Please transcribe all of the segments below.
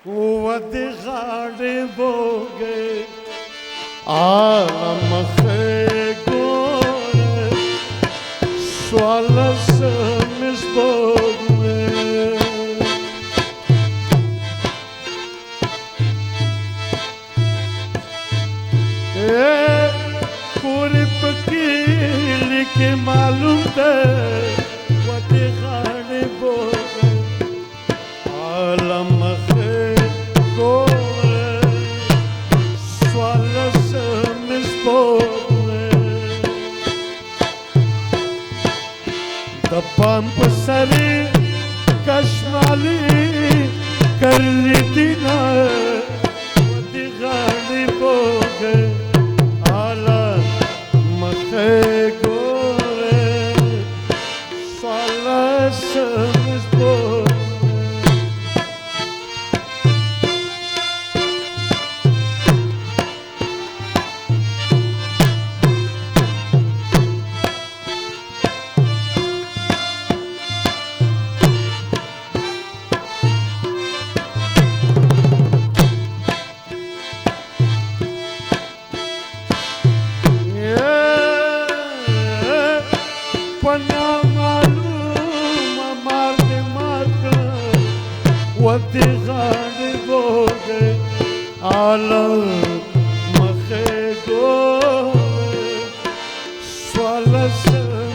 ودغاړې بوګې عالم خېګوره سوالس مسبوګمې پوری پکی لیکي معلوم ده ودغاړې بوګې عالم پام پسری کشمالی کرلی دینا ودی غاڑی بوگے آلا مخے گورے سالا سمس بوگے ودی غاڑی بوگے عالم مخے گورے سوالس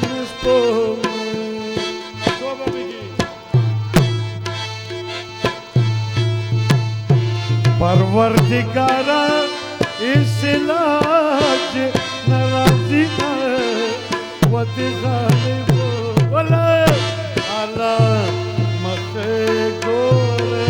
مسبوگے توبہ بگی پروردگارا اس علاج نرازی ہے ودی غاڑی بوگے عالم مخے گورے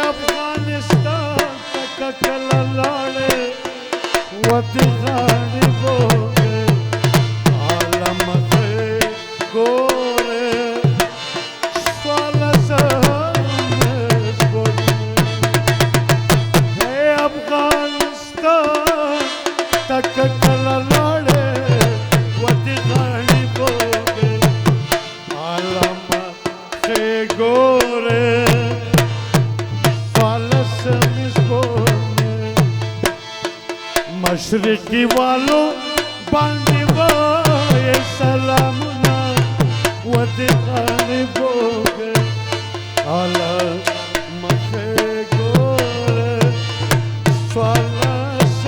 افغانستان تک کلا لاڑے ودی غاڑی بوگے عالم خېګوره سوالس مسبوګې افغانستان تک کلا لاڑے ودی غاڑی بوگے عالم خېګوره مشرقی والو باندې وای سلامونه ودی غاړې بوګې عالم خېګوره سوالس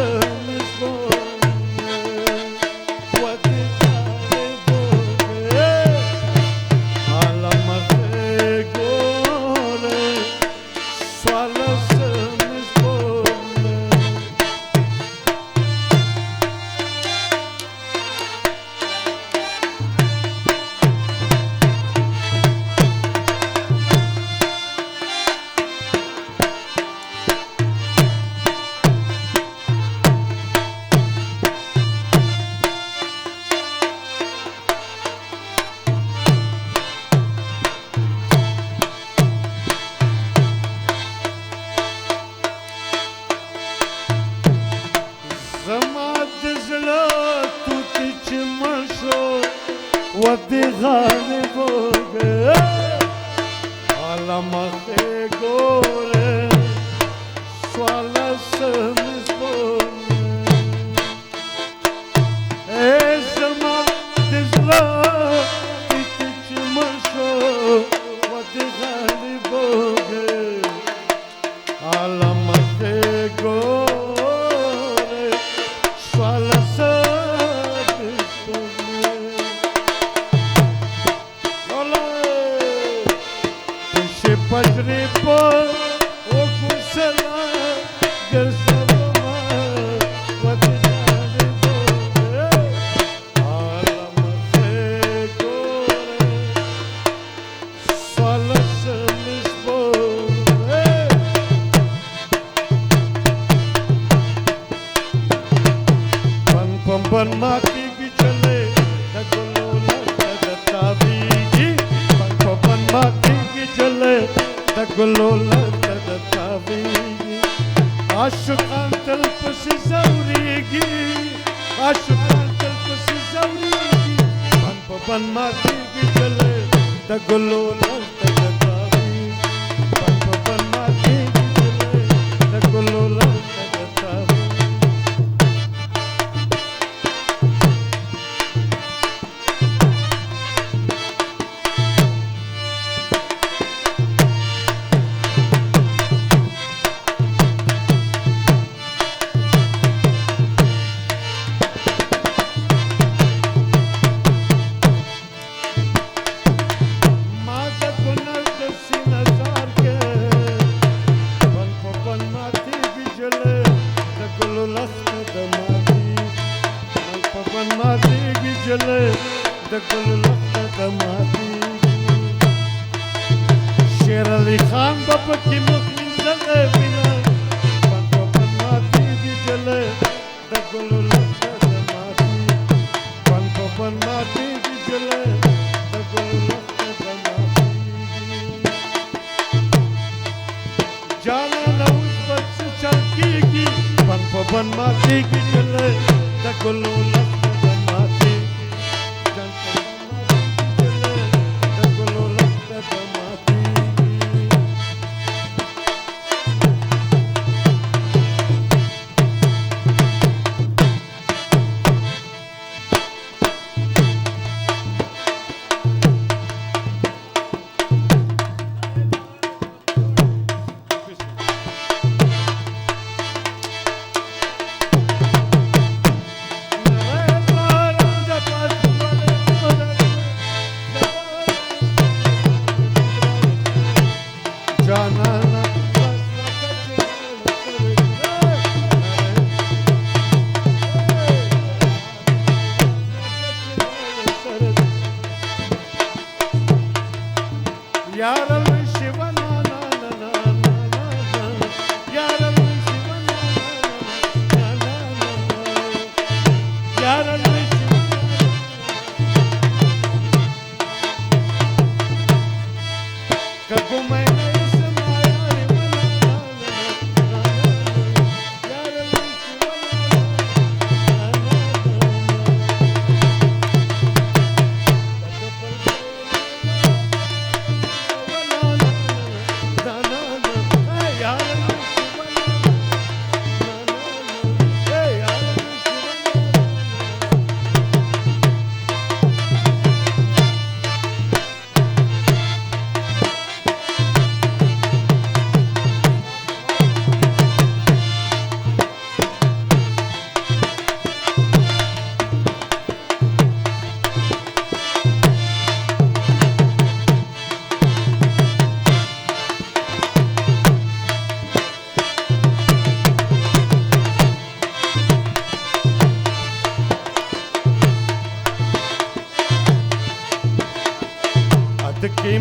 مسبوګې ودی غاړې بوګې عالم خېګوره سوالس ودی غاڑی بوگے عالم خېګوره سوالس مسبوګې زما د زړه چې مرشو ودی غاڑی بوگے عالم خېګوره سوالس پجری پر او گسلا گرسما ودی غاڑی بوگے عالم خېګوره سوالس مسبوګې پن پن پن ماتی کی چلے दगुलोला दगतावीगी पवन मातीगी जले दगुलोला दगतावीगी आशुकान तलपसी जौरीगी आशुकान तलपसी जौरीगी पवन मातीगी जले दगुलोला दगतावीगी पवन मातीगी जले दगुलोला शेर अली खान बाबा की मुखलिस जले बिना पवन माती भी जले दगुलोला दगमाती पवन माती भी जले दगुलोला दगमाती जाना न उस पर से चलकी पवन माती की जले दगुलोला दगमाती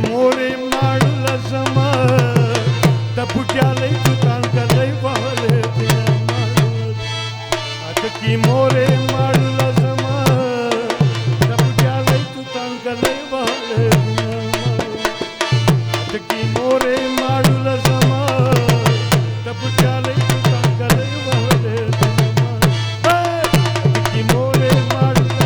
मोरे माडुल समा तपुट्याले तुतान कलई वाले अटकी मोरे माडुल समा तपुट्याले तुतान कलई वाले अटकी मोरे माडुल समा तपुट्याले तुतान कलई वाले अटकी मोरे माडुल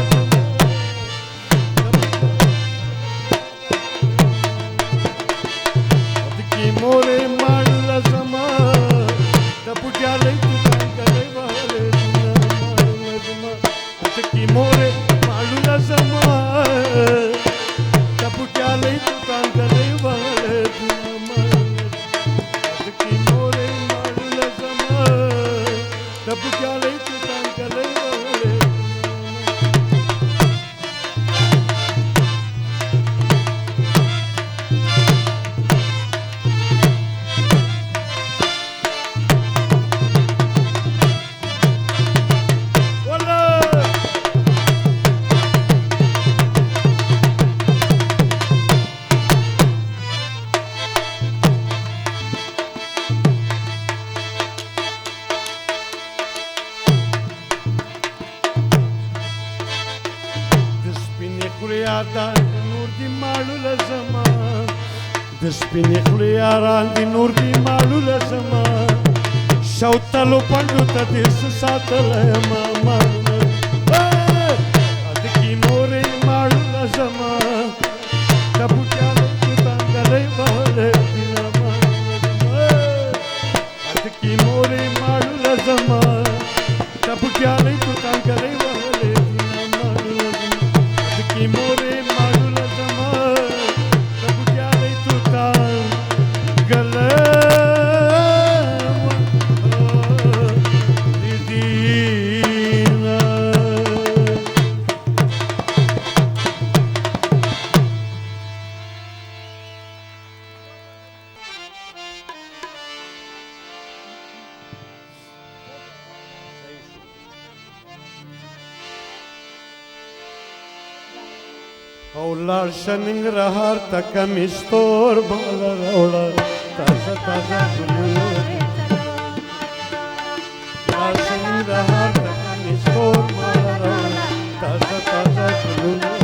मोरे माडुल समा तपुट्याले तुतान कलई वाले خوري یاران د نور دی ماړو زما د سپینې خولې یاران د نور دی ماړو زما شوتلو پندو ته دې څه ساتلی ما ماړونه د کې مورې ماړو زما د بوټیانو تانګلی وهلی دینه ماړونه د کې مورې ماړو زما د بوټیانو تانګلی وهلی دینه ماړونه د کې مورې ماړو زما د بوټیانو تانګلی او لاړ شه ننګرهار ته کمیستور باله راوړه تازه تازه ګلونه لاړ شه ننګرهار ته کمیستور باله راوړه تازه تازه ګلونه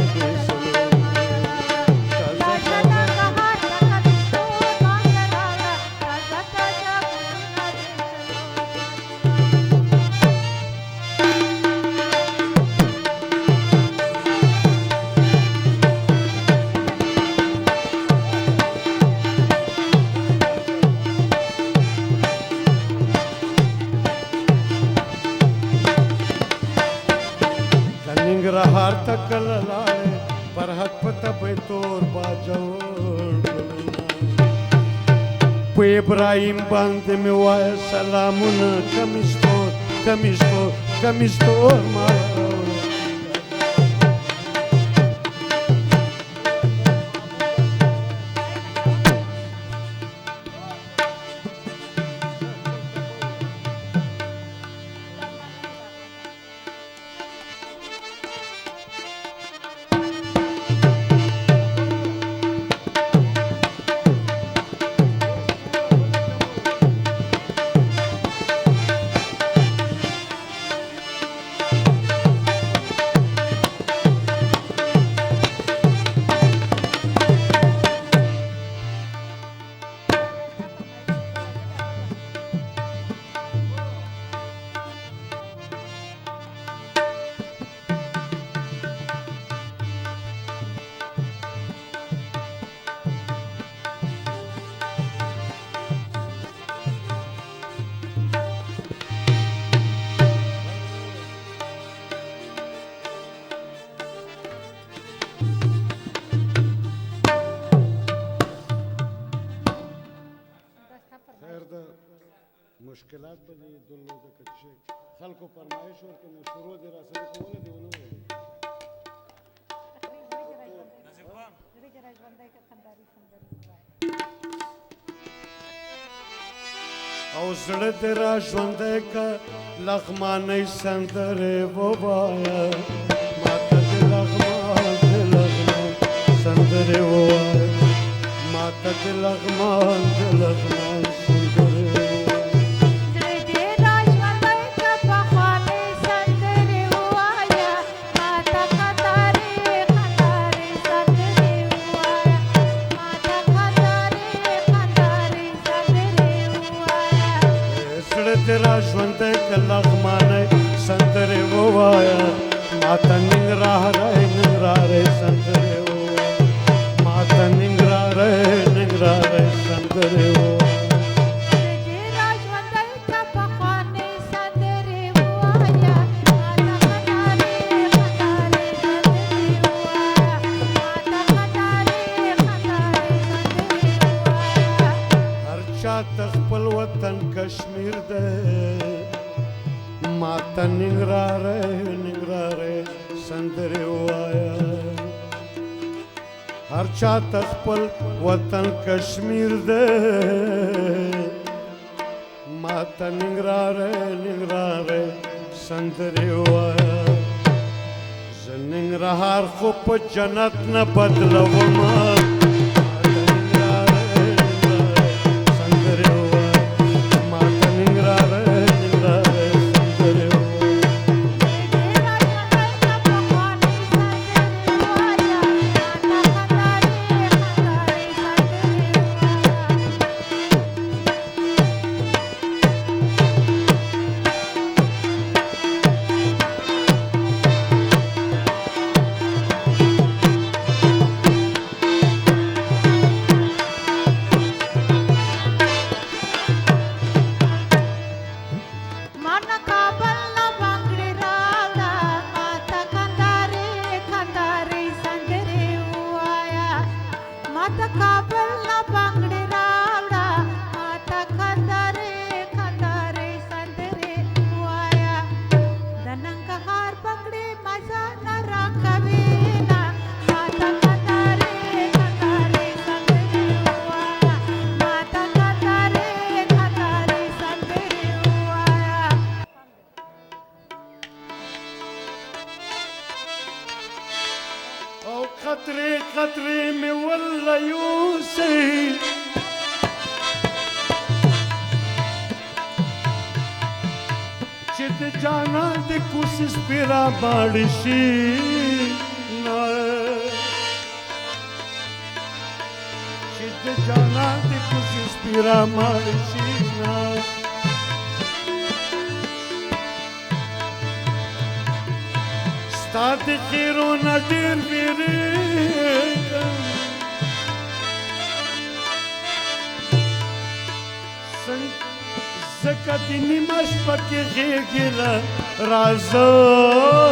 ننګرهار ته کله لاړې پر حق پته به تور باجوړ په ابراهیم باندې مې وایه سلامونه کمیستور کمیستور کمیستور ما مشکلات به دې درلوده که چې خلکو فرمایش ورکړي نو شروع دې راسره کوله دې ونه ویل او زړه دې را ژوندی که لغمانۍ سندرې ووایه ماته دې لغمان سندرې ووایه ماته دې لغمان را ژوندی که لغمانۍ سندرې ووایه ماته ننګرهاری سندرې ووایه ماته ننګرهاری سندرې ووایه هر چاته خپل وطن کشمیر دی ماته ننګرهاری سندرې ووایه هر چاته خپل وطن کشمیر دی ماته ننګرهاری سندرې ووایه زه ننګرهار خو په جنت نه بدلومه हार पकडे माझा नरा कवेना माता कातारे संगरे उवाया माता कातारे संगरे उवाया او قطرے قطرے میں واللہ یوسی چد جانا دے کوسس پیرا باڑشی چد جانا دے کوسس پیرا باڑشی ستا د خیرونه ډېر ویرېږم ځکه د نیمه شپه کې غېږې له راځمه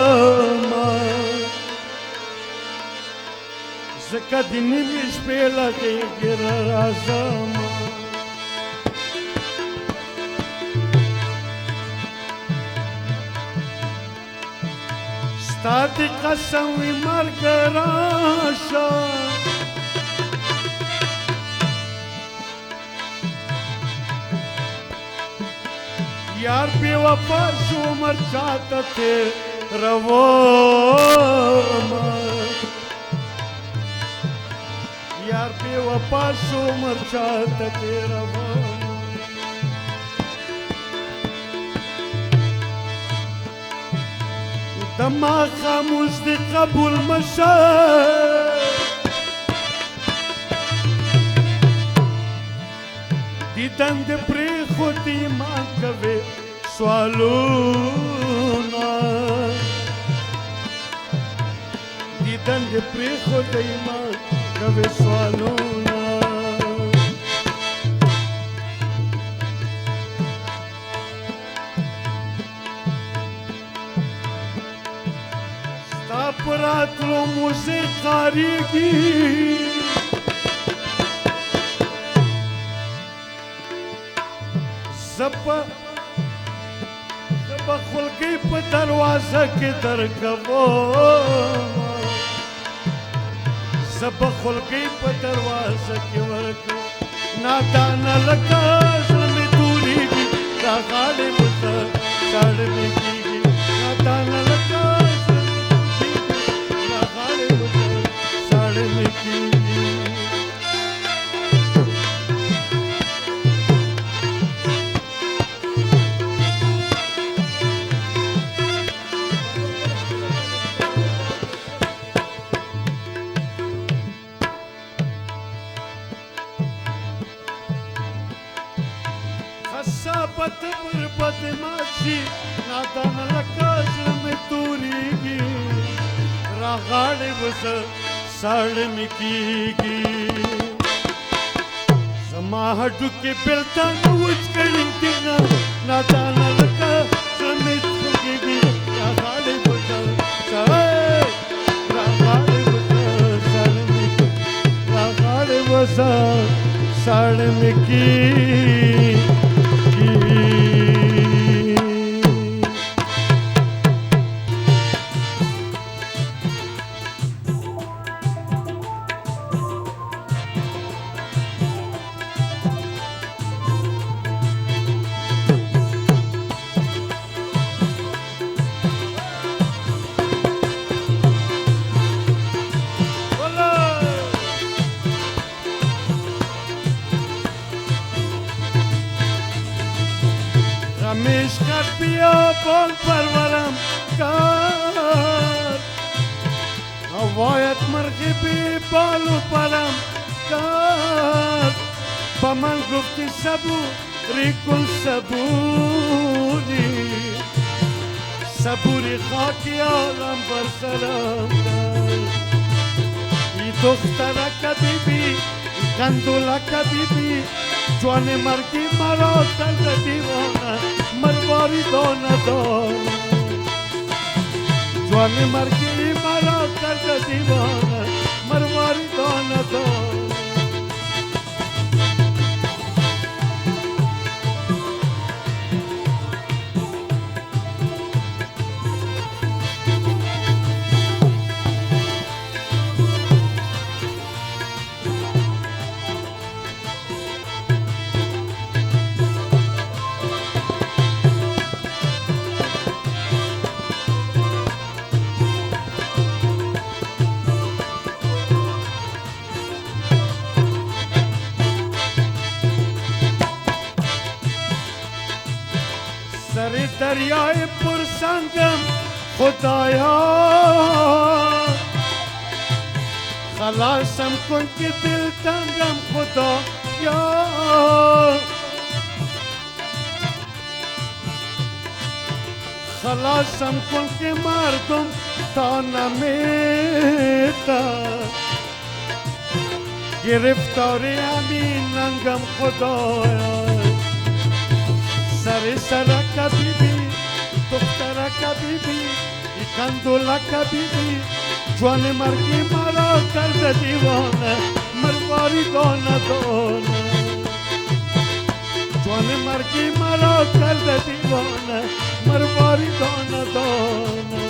ځکه د نیمې شپې له غېږې راځمه ستا د قسم وي مرګ راشه یار بې وفا شو عمر چاته تېرومه یار بې وفا شو عمر چاته تېرومه دما خاموش دی قبول مشه دیدن دی پریخود ایمان کوي سوالونه دیدن دی پریخود ایمان کوي سوالونه پراتلو موزیک خاریگی زبا خلقی پا دروازه کی درکوو زبا خلقی پا دروازه کی ورکو نادانا لکا زلمی دوریگی را غاڑی بزا ساڑمی کیگی نادانا لکا خصابت بربد ماشی نادان لکا زلمی توریگی را غاڑی بزا ساڑمی کیگی زما ہڈو کے بلتا نوچ کری دینا نادان لکا زلمی توریگی را غاڑی بزا ساڑمی کیگی مشکت بیابان پرورم کرد هوایت مرغی بی بالو پرم کرد با من گفتی صبوری کن صبوری صبوری خاکی عالم بر سرم کرد ای دخترک بیبی ای کندولک بیبی جوان مرگی مرا کرد دیوانه مرواری دانه دانه جوان مرگی مرا کرد دیوانه مرواری دانه دانه دریای پرسنگم خدایا خلاصم کن که دل تنگم خدایا خلاصم کن که مردم تا نمیتن گرفتاری همین ننگم خدایا سر سرک بیبی دخترک بیبی کندولک بیبی جوان مرگی مرا کرده دیوانه مرواری دانه دانه جوان مرگی مرا کرده دیوانه مرواری دانه دانه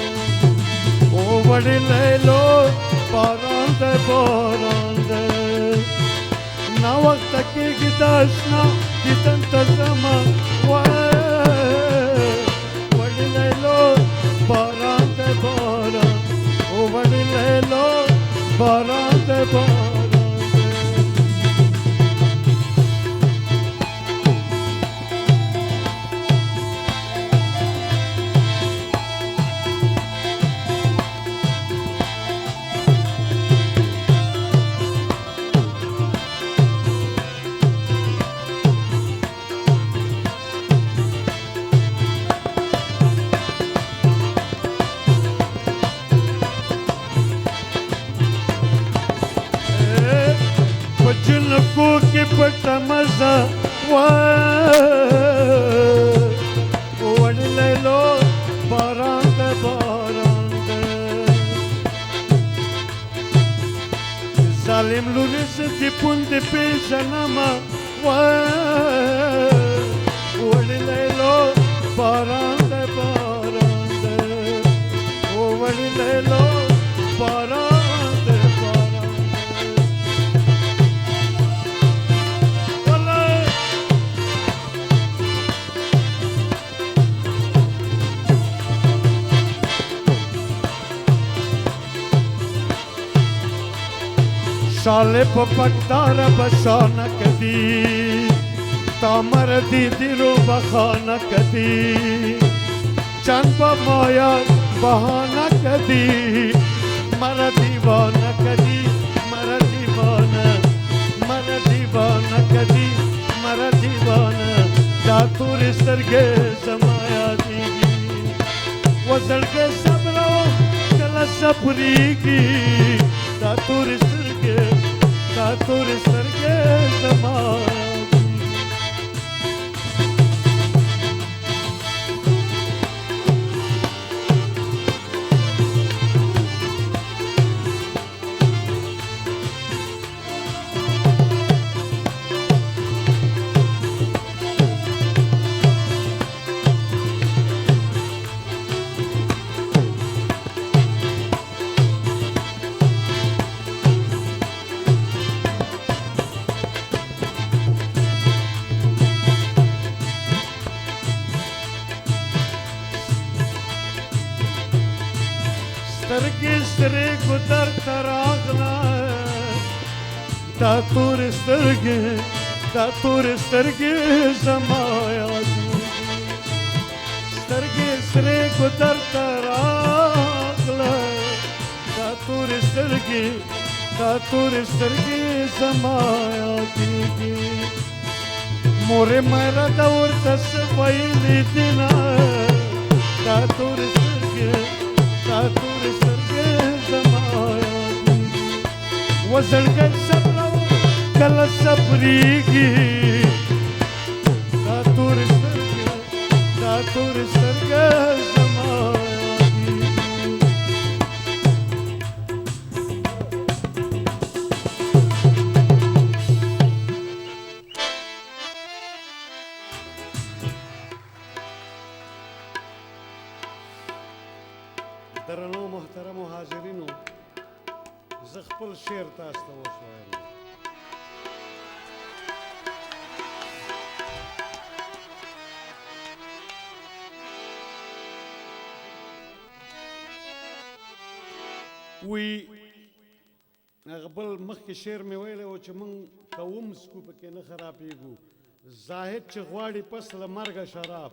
او وڑی لیلو باران ده نا وقت کی گداشنا دیدن تزما وڑی لیلو باران ده او وڑی لیلو باران ده جنکو کی پټ مزه وړ لیلو باران ده ظالم لوري زدي پوند پیژنما وړ لیلو باران ده وړ لیلو باران شاله په پټار بشانه کدي تامر دي رو بخانه کدي چند په مایا بهانه کدي مر دیوانه کدي مر دیوانه کدي مر دیوانه دا تور سترګې زمایا دي وزړګې صبرو کله صبرېږي دا تور سترګې زمایا سترګې سترګو درته راغله دا تورې سترګې زما یادېږي سترګې سترګو درته راغله دا تورې سترګې زما یادېږي مورې مېره ده ورته څه ویلي دي نه دا تورې سترګې زما یادېږي وزړګی صبرو کله صبرېږي دا تورې سترګې زما یادېږي درنو محترمو حاضرینو زه خپل شعر تاسو ته اوس وایم وی هغه بل مخکې شعر مې ویلی و چې موږ کوم څکو پکې نه خرابېږو زاهد چې غواړي پس له مرګه شراب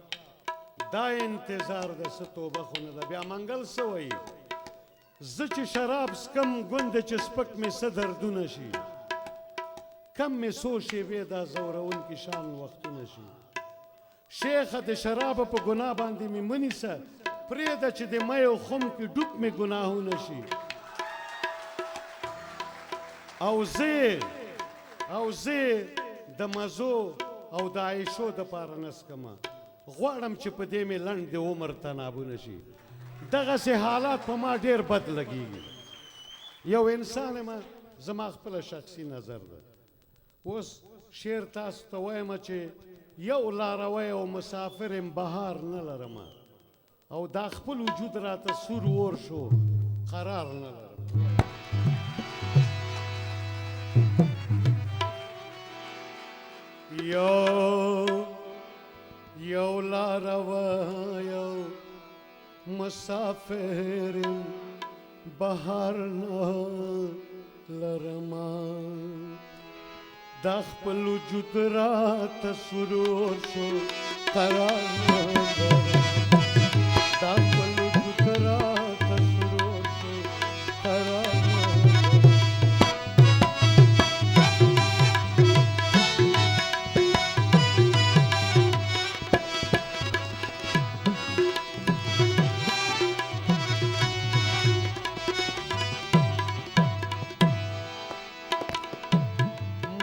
دا انتظار د څه توبه خو نه ده بیا منګل څه وایي زه چې شراب څکم ګونده چې سپک مې څه دردونه شي کم مې څو شېبې دا ځورونکي شان وختونه شي شیخه د شرابه په ګناه باندې مې مه نیسه پرېږده چې د میو خم کې ډوب مې ګناهونه شي او زه د مزو او د عیشو دپاره نه څکمه غواړم چې په دې مې لنډ د عمر تنابونه شي دغسې حالات په ما ډېر بد لګېږي یو انسان یم زما خپله شخصي نظر ده اوس شعر تاسو ته وایم چې یو لاروی او مسافر یم بهار نه لرمه او دا خپل وجود راته سور اور شو قرار نه لرم یو لاروی او مسافر یم بهار نه لرمه دا خپل وجود راته سرور شو قرار نه لرم دا خپل وجود راته سرور شو قرار نه لرم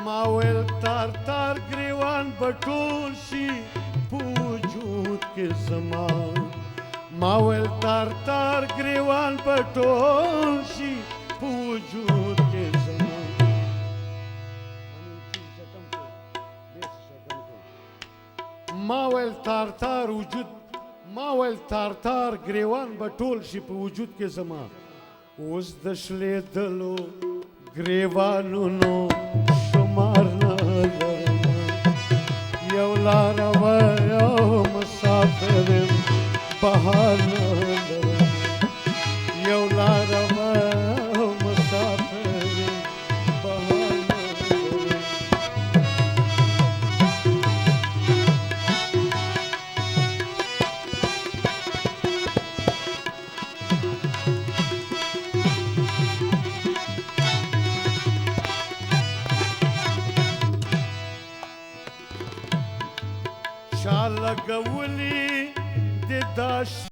ما ویل تار تار گریوان بټول شي په وجود کې زما ما ویل تار تار گریوان بټول شي په وجود کې زما ما ویل تار تار گریوان بټول شي په وجود کې زما اوس د شلېدلو گریوانونو شمار نه لرم یو لاروی او مسافر یم بهار نه لرم یو لاروی او مسافر یم بهار نه لرم شا لګولی د داش